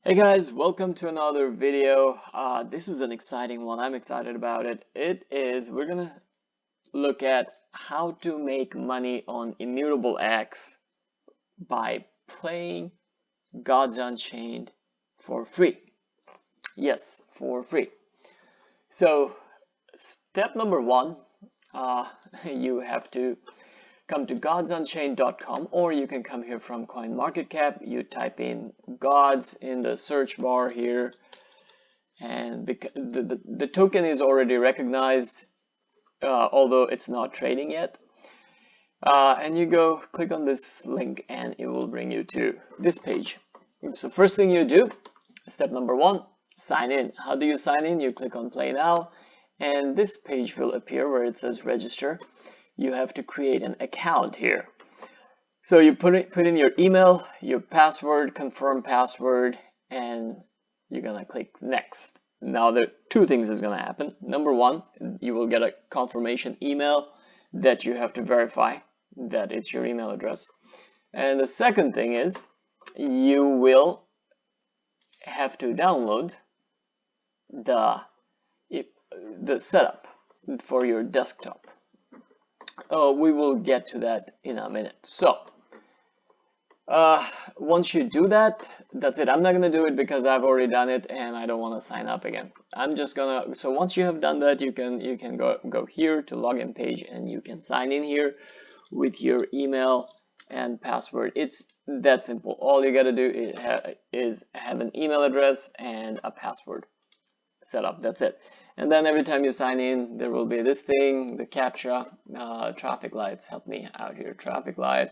Hey guys, welcome to another video. This is an exciting one. I'm excited about it. We're gonna look at how to make money on ImmutableX by playing Gods Unchained for free. Yes, for free. So, step number one, you have to come to godsunchained.com, or you can come here from CoinMarketCap. You type in Gods in the search bar here, and the token is already recognized, although it's not trading yet. And you go click on this link and it will bring you to this page. So first thing you do, step number one, sign in. How do you sign in? You click on play now and this page will appear where it says register. You have to create an account here. So you put in your email, your password, confirm password, and you're gonna click next. Now there are two things is gonna happen. Number one, you will get a confirmation email that you have to verify that it's your email address. And the second thing is you will have to download the setup for your desktop. We will get to that in a minute. So once you do that, that's it. I'm not gonna do it because I've already done it and I don't want to sign up again. I'm just gonna, so once you have done that, you can go here to login page and you can sign in here with your email and password. It's that simple. All you gotta do is have an email address and a password set up. That's it. And then every time you sign in, there will be this thing, the CAPTCHA. Traffic lights, help me out here. Traffic light.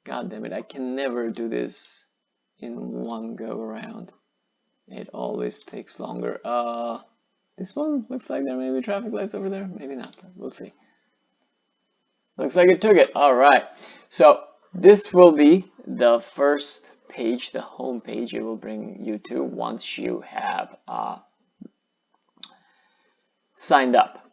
God damn it, I can never do this in one go around. It always takes longer. This one looks like there may be traffic lights over there. Maybe not. We'll see. Looks like it took it. All right. So this will be the first page, the home page it will bring you to once you have signed up.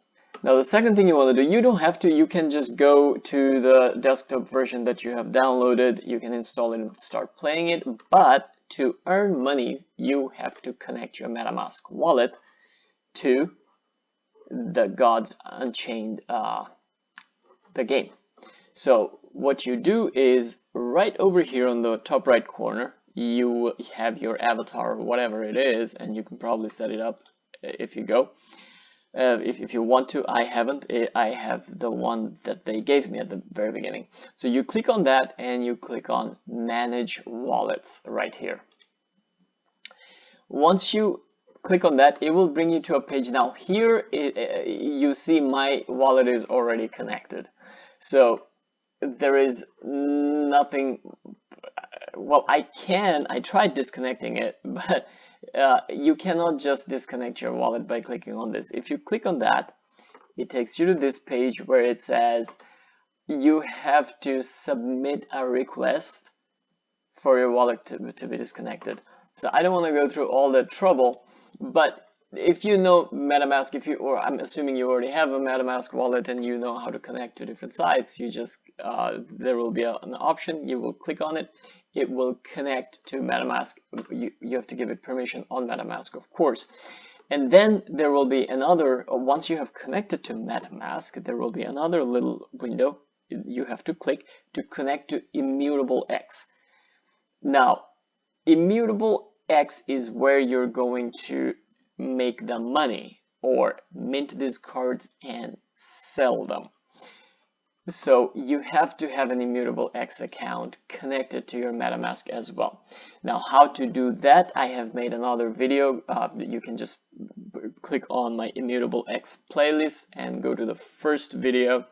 Now the second thing you want to do, you don't have to, you can just go to the desktop version that you have downloaded, you can install it and start playing it, but to earn money, you have to connect your MetaMask wallet to the Gods Unchained, the game. So what you do is right over here on the top right corner, you have your avatar, whatever it is, and you can probably set it up if you go. If you want to, I haven't. I have the one that they gave me at the very beginning. So you click on that and you click on Manage Wallets right here. Once you click on that, it will bring you to a page. Now here you see my wallet is already connected. So there is nothing. Well, I tried disconnecting it, but you cannot just disconnect your wallet by clicking on this. If you click on that, it takes you to this page where it says you have to submit a request for your wallet to be disconnected. So I don't want to go through all that trouble, but if you know MetaMask, or I'm assuming you already have a MetaMask wallet and you know how to connect to different sites, you just there will be an option, you will click on it, it will connect to MetaMask. You have to give it permission on MetaMask, of course. And then there will be another, once you have connected to MetaMask, there will be another little window you have to click to connect to ImmutableX. Now, ImmutableX is where you're going to make the money or mint these cards and sell them. So you have to have an ImmutableX account connected to your MetaMask as well. Now how to do that, I have made another video. You can just click on my ImmutableX playlist and go to the first video.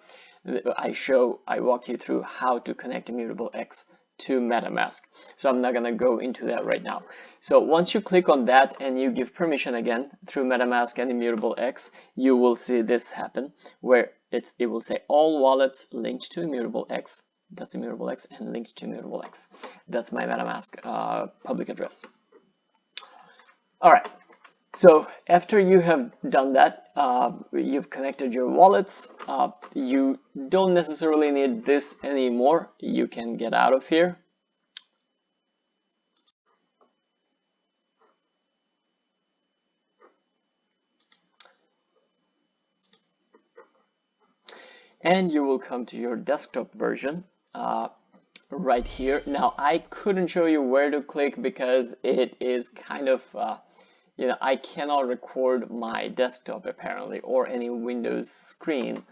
I walk you through how to connect ImmutableX to MetaMask. So I'm not going to go into that right now. So once you click on that and you give permission again through MetaMask and ImmutableX, you will see this happen where it will say all wallets linked to ImmutableX. That's ImmutableX and linked to ImmutableX. That's my MetaMask public address. All right. So after you have done that, you've connected your wallets, you don't necessarily need this anymore. You can get out of here. and you will come to your desktop version right here. Now I couldn't show you where to click because it is kind of you know, I cannot record my desktop apparently, or any Windows screen.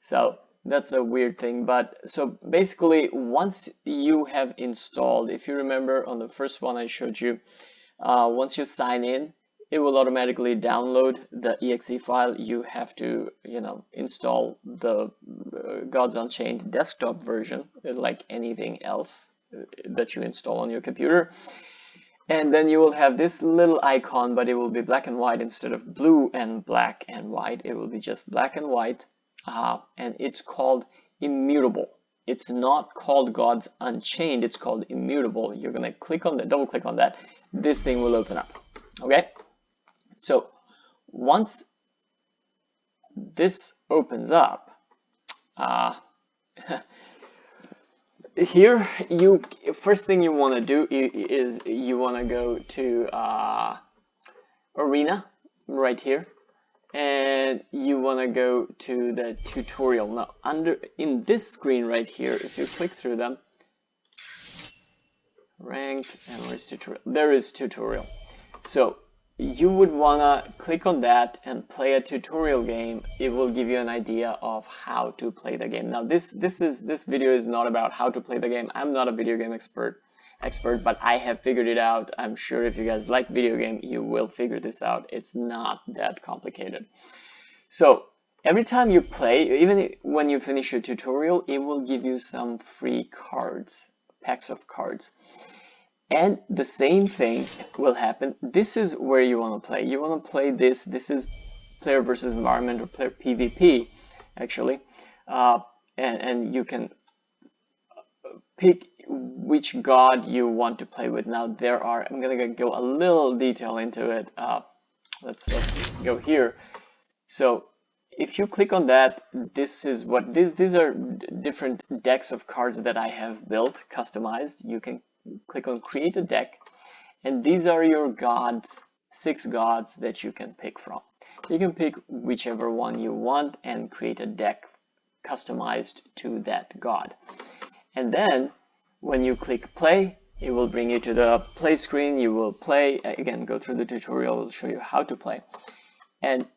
So that's a weird thing. But so basically, once you have installed, if you remember on the first one I showed you, once you sign in, it will automatically download the exe file. You have to, you know, install the Gods Unchained desktop version, like anything else that you install on your computer. And then you will have this little icon, but it will be black and white instead of blue and black and white. It will be just black and white, and it's called Immutable. It's not called Gods Unchained, it's called Immutable. You're gonna click on that, double click on that, this thing will open up. Okay, so once this opens up, here, first thing you want to do is you want to go to Arena right here, and you want to go to the tutorial. Now, in this screen right here, if you click through them, ranked, and where's tutorial? There is tutorial. So you would want to click on that and play a tutorial game. It will give you an idea of how to play the game. Now this video is not about how to play the game. I'm not a video game expert, but I have figured it out. I'm sure if you guys like video game, you will figure this out. It's not that complicated. So every time you play, even when you finish your tutorial, it will give you some free cards, packs of cards. And the same thing will happen. This is where you want to play. You want to play this. This is player versus environment, or player PvP, actually. And you can pick which god you want to play with. Now there are, I'm going to go a little detail into it. Let's go here. So if you click on that, this is what, these are different decks of cards that I have built, customized. You can click on create a deck, and these are your gods, 6 gods that you can pick from. You can pick whichever one you want and create a deck customized to that god. And then when you click play, it will bring you to the play screen. You will play, again, go through the tutorial, will show you how to play. And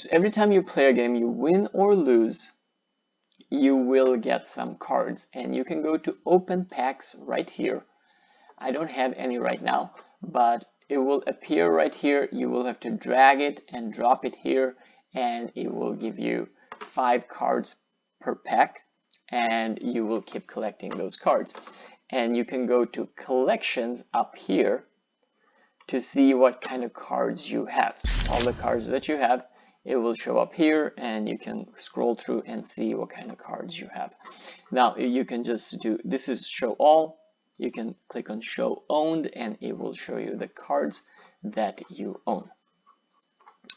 every time you play a game, you win or lose, you will get some cards, and you can go to open packs right here. I don't have any right now, but it will appear right here. You will have to drag it and drop it here, and it will give you 5 cards per pack, and you will keep collecting those cards. And you can go to collections up here to see what kind of cards you have. All the cards that you have, it will show up here, and you can scroll through and see what kind of cards you have. Now you can just do, this is show all. You can click on show owned, and it will show you the cards that you own.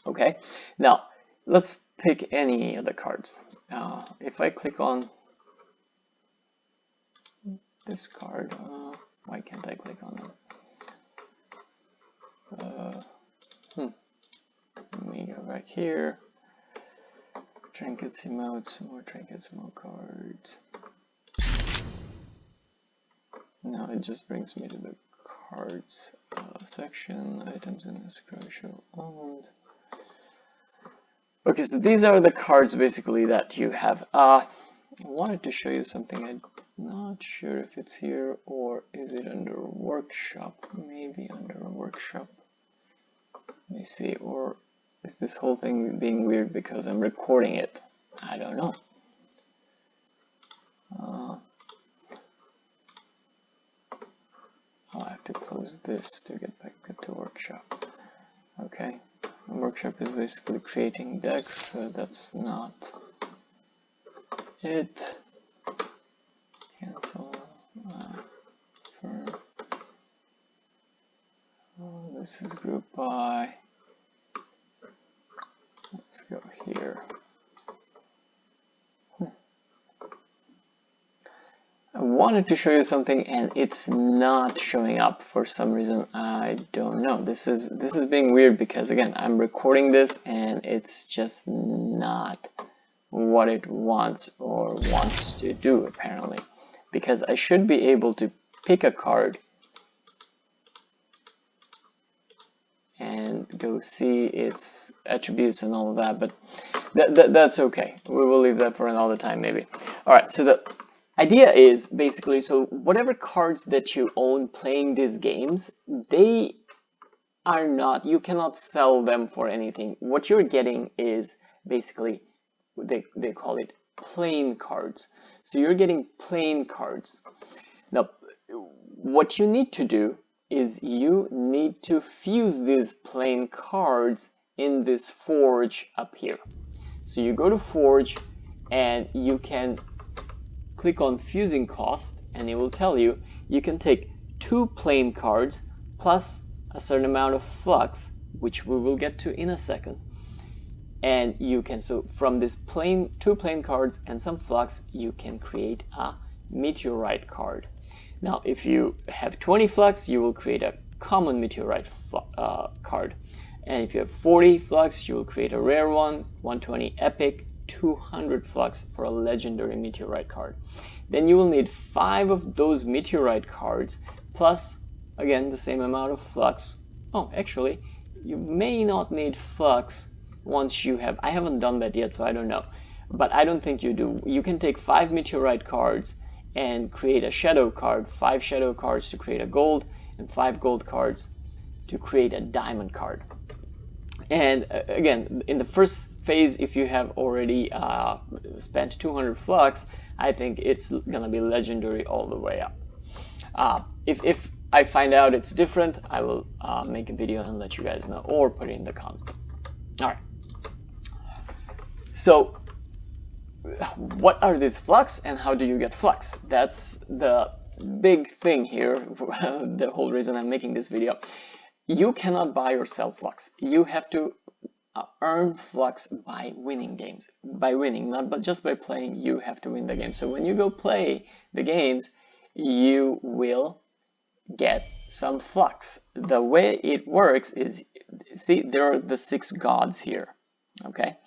Okay, now let's pick any of the cards. If I click on this card, why can't I click on them? Let me go back here. Trinkets, emotes, more trinkets, more cards. Now it just brings me to the cards section, items in escrow, show owned. Okay, so these are the cards basically that you have. I wanted to show you something. I'm not sure if it's here or is it under workshop. Maybe under workshop. Let me see, or is this whole thing being weird because I'm recording it? I don't know. I'll have to close this to get back to workshop. Okay, workshop is basically creating decks, so that's not it. Cancel. This is group by. Let's go here. I wanted to show you something and it's not showing up for some reason. I don't know. This is being weird because again, I'm recording this and it's just not what it wants or wants to do, apparently, because I should be able to pick a card and go see its attributes and all of that, but that's okay. We will leave that for another time, maybe. All right, so the idea is basically, so whatever cards that you own playing these games, they are not, you cannot sell them for anything. What you're getting is basically, they call it plain cards. So you're getting plain cards. Now, what you need to do is you need to fuse these plain cards in this forge up here. So you go to forge and you can click on fusing cost, and it will tell you you can take 2 plain cards plus a certain amount of flux, which we will get to in a second. And you can, so from this 2 plain cards and some flux, you can create a meteorite card. Now, if you have 20 flux, you will create a common meteorite card. And if you have 40 flux, you will create a rare one, 120 epic, 200 flux for a legendary meteorite card. Then you will need 5 of those meteorite cards, plus, again, the same amount of flux. Oh, actually, you may not need flux once you have, I haven't done that yet, so I don't know. But I don't think you do. You can take 5 meteorite cards and create a shadow card, 5 shadow cards to create a gold, and 5 gold cards to create a diamond card. And again, in the first phase, if you have already spent 200 flux, I think it's gonna be legendary all the way up. If I find out it's different, I will make a video and let you guys know, or put it in the comment. All right. So what are these flux and how do you get flux? That's the big thing here, the whole reason I'm making this video. You cannot buy or sell flux. You have to earn flux by winning games. By winning, not but just by playing, you have to win the game. So when you go play the games, you will get some flux. The way it works is, see, there are the 6 gods here, okay?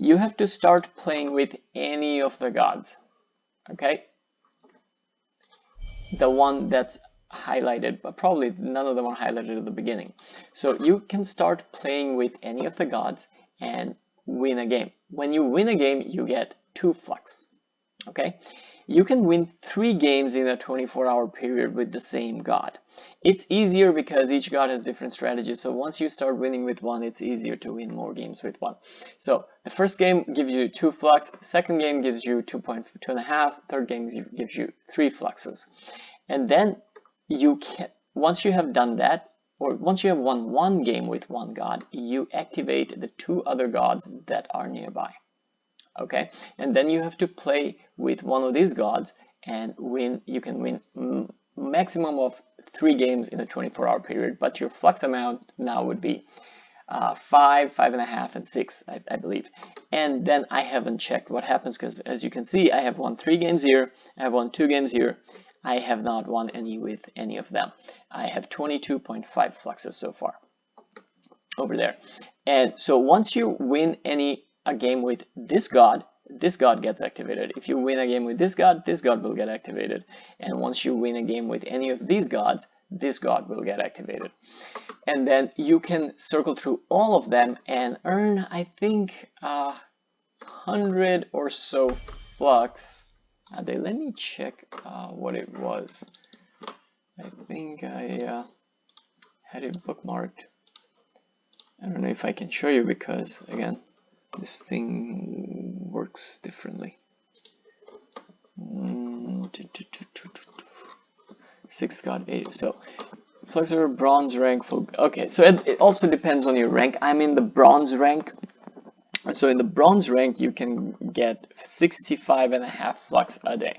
You have to start playing with any of the gods, okay? The one that's highlighted, but probably none of them are highlighted at the beginning. So you can start playing with any of the gods and win a game. When you win a game, you get 2 flux, okay? You can win 3 games in a 24-hour period with the same god. It's easier because each god has different strategies, so once you start winning with one, it's easier to win more games with one. So the first game gives you 2 flux, second game gives you 2.5, third game gives you 3 fluxes. And then you can, once you have done that, or once you have won 1 game with 1 god, you activate the 2 other gods that are nearby. Okay, and then you have to play with one of these gods and win. You can win maximum of 3 games in a 24-hour period, but your flux amount now would be 5, 5.5, and 6, I believe. And then I haven't checked what happens, because as you can see, I have won 3 games here, I have won 2 games here. I have not won any with any of them. I have 22.5 fluxes so far over there. And so once you win a game with this god gets activated. If you win a game with this god will get activated. And once you win a game with any of these gods, this god will get activated. And then you can circle through all of them and earn, I think, 100 or so flux. Let me check what it was. I think I had it bookmarked. I don't know if I can show you because, again, this thing works differently. 6th god, 8. So, Fluxer, bronze rank, full. Okay, so it also depends on your rank. I'm in the bronze rank. So in the bronze rank, you can get 65.5 flux a day.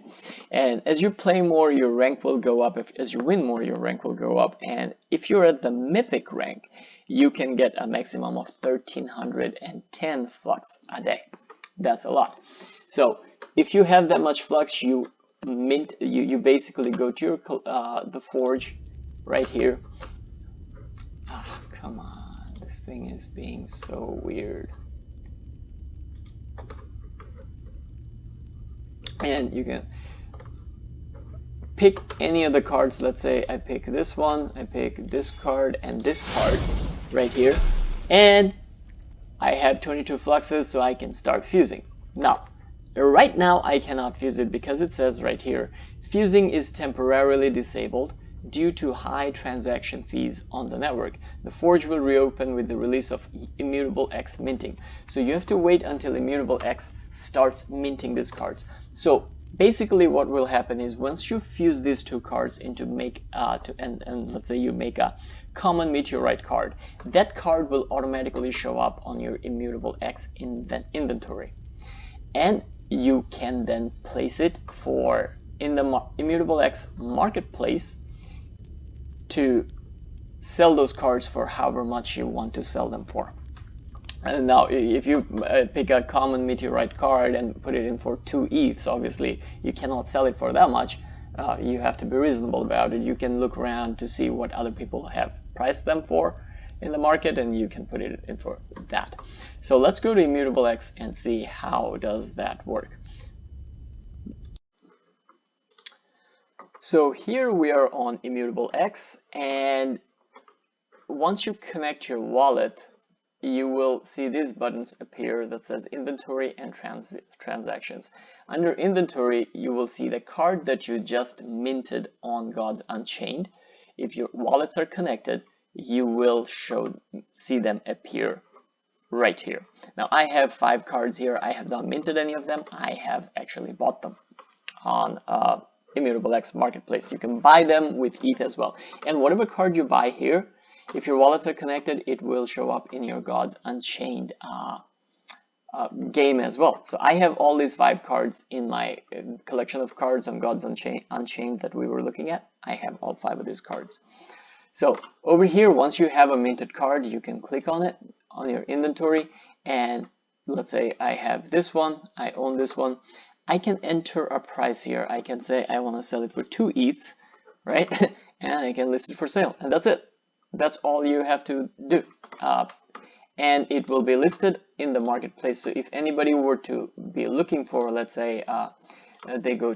And as you play more, your rank will go up. As you win more, your rank will go up. And if you're at the mythic rank, you can get a maximum of 1310 flux a day. That's a lot. So if you have that much flux, you basically go to your the forge right here. Ah, come on, this thing is being so weird. and you can pick any of the cards. Let's say I pick this one, I pick this card and this card right here, and I have 22 fluxes, so I can start fusing. Now, right now I cannot fuse it because it says right here, fusing is temporarily disabled due to high transaction fees on the network. The forge will reopen with the release of ImmutableX minting. So you have to wait until ImmutableX starts minting these cards. So basically what will happen is once you fuse these two cards into and let's say you make a common meteorite card, that card will automatically show up on your ImmutableX inventory, and you can then place it in the ImmutableX marketplace to sell those cards for however much you want to sell them for. And now if you pick a common meteorite card and put it in for 2 ETHs, obviously you cannot sell it for that much. You have to be reasonable about it. You can look around to see what other people have priced them for in the market, and you can put it in for that. So let's go to ImmutableX and see how does that work. So here we are on ImmutableX, and once you connect your wallet, you will see these buttons appear that says inventory and transactions. Under inventory, you will see the card that you just minted on Gods Unchained. If your wallets are connected, you will see them appear right here. Now I have 5 cards here. I have not minted any of them. I have actually bought them on ImmutableX marketplace. You can buy them with ETH as well. And whatever card you buy here, if your wallets are connected, it will show up in your Gods Unchained game as well. So I have all these 5 cards in my collection of cards on Gods Unchained that we were looking at. I have all 5 of these cards. So over here, once you have a minted card, you can click on it on your inventory, and let's say I have this one, I own this one. I can enter a price here. I can say I want to sell it for 2 ETH, right? And I can list it for sale, and that's it. That's all you have to do. And it will be listed in the marketplace. So if anybody were to be looking for, let's say they go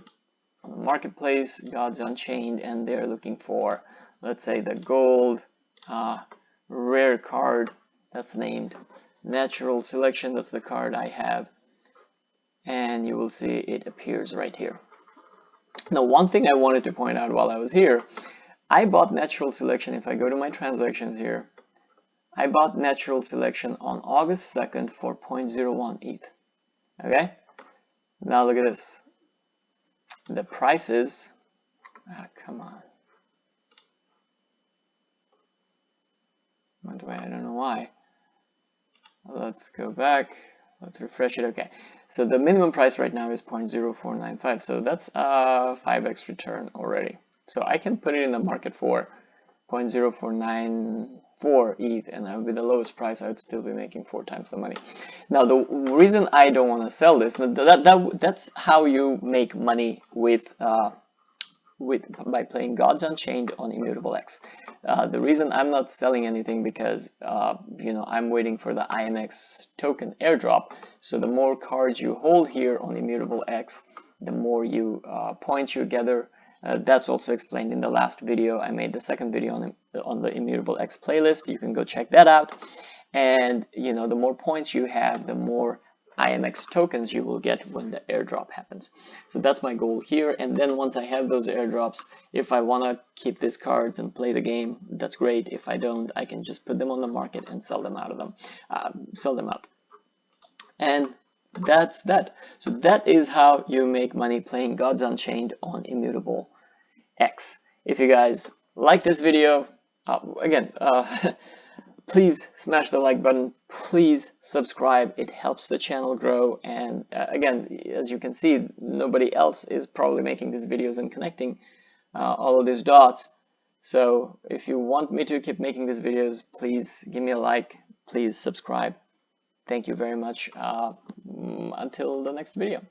on the marketplace, Gods Unchained, and they're looking for, let's say, the gold rare card that's named Natural Selection. That's the card I have. And you will see it appears right here. Now, one thing I wanted to point out while I was here, I bought Natural Selection. If I go to my transactions here, I bought Natural Selection on August 2nd for 0.01 ETH. Okay? Now look at this. The prices, come on. I don't know why. Let's go back. Let's refresh it. Okay, so the minimum price right now is 0.0495. So that's a 5x return already. So I can put it in the market for 0.0494 ETH, and with the lowest price, I would still be making 4 times the money. Now, the reason I don't want to sell this, that's how you make money by playing Gods Unchained on ImmutableX. The reason I'm not selling anything because I'm waiting for the IMX token airdrop. So the more cards you hold here on ImmutableX, the more points you gather. That's also explained in the last video. I made the second video on the ImmutableX playlist. You can go check that out. And the more points you have, the more IMX tokens you will get when the airdrop happens. So that's my goal here. And then once I have those airdrops, if I want to keep these cards and play the game, that's great. If I don't, I can just put them on the market and sell them out. And that's that. So that is how you make money playing Gods Unchained on ImmutableX. If you guys like this video, please smash the like button. Please subscribe. It helps the channel grow. And again, as you can see, nobody else is probably making these videos and connecting all of these dots. So if you want me to keep making these videos, please give me a like. Please subscribe. Thank you very much. Until the next video.